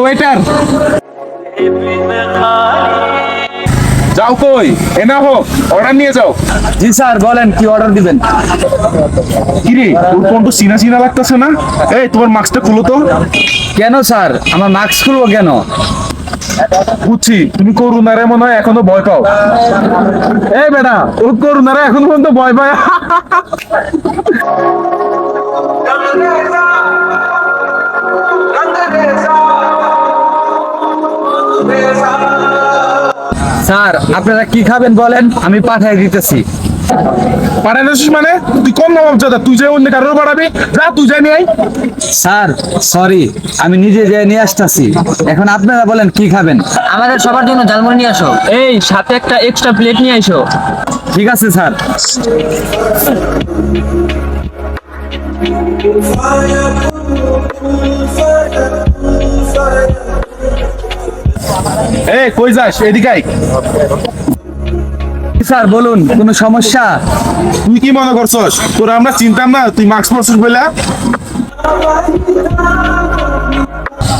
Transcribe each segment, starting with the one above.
Waiter যাও, কই এনা হোক, অর্ডার নিয়ে যাও। জি স্যার, বলেন কি অর্ডার দিবেন? কিরে, তোর কোন তো চিনা চিনা লাগতেছে না? এই তোমার মাস্কটা খুলো তো। কেন স্যার, আমার মাস্ক খুলবো কেন? বুঝছি, তুমি করুণারে মনে হয় এখনো ভয় পাও। এই বেটা, ও করুণারে এখনো পর্যন্ত ভয় পায়। স্যার, আপনারা কি খাবেন বলেন, আমি পাঠিয়ে দিতেছি। পাঠানোছিস মানে? তুই কম নবাব জাদা, তুই যে অন্য কারোর পাঠাবি, যা তুই যাই নিয়ে আয়। স্যার সরি, আমি নিজে যেয়ে নিয়ে আসতেছি। এখন আপনারা বলেন কি খাবেন? আমাদের সবার জন্য ঝালমুড়ি নিয়ে আসো। এই সাথে একটা এক্সট্রা প্লেট নিয়ে আসো। ঠিক আছে স্যার। এই কই যাস, এদিকে আয়। স্যার বলুন, কোনো সমস্যা? তুই কি মনে করছস তোরা আমরা চিনতাম না তুই মাস্ক পরছিস বলে?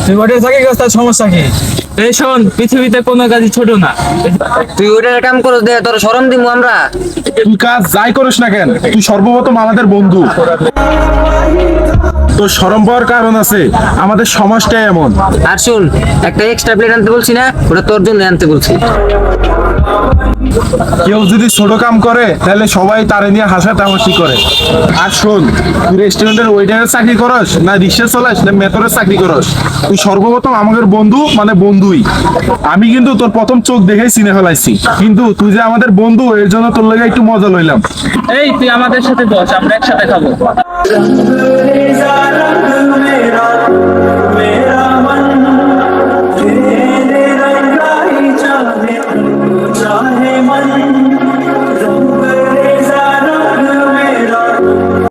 তুই ওটা থাকি গেছ, তার সমস্যা কি? এই শোন, পৃথিবীতে কোনো কাজই ছোট না। তুই ওটার কাম করো দে, তোর শরম দিমু আমরা। তুই কাজ যাই করিস না কেন, তুই সর্বপ্রথম আমাদের বন্ধু। তোর শরম পাওয়ার কারণ আছে, আমাদের সমাজটাই এমন। আর শুন, একটা এক্সট্রা প্লেট আনতে বলছি না, ওটা তোর জন্য আনতে বলছি। কেউ যদি ছোট কাম করে তাহলে সবাই তারে নিয়ে হাসাতাহাসি করে। আর শোন, তুই রেস্টুরেন্টের ওয়েটারের চাকরি করস না রিক্সা চালাস না মেটরের চাকরি করস, তুই সর্বপ্রথম আমাদের বন্ধু, মানে বন্ধুই। আমি কিন্তু তোর প্রথম চোখ দেখেই চিনে ফেলাইছি, কিন্তু তুই যে আমাদের বন্ধু এর জন্য তোর লাগে একটু মজা লইলাম। এই তুই আমাদের সাথে বস, আমরা একসাথে খাবো।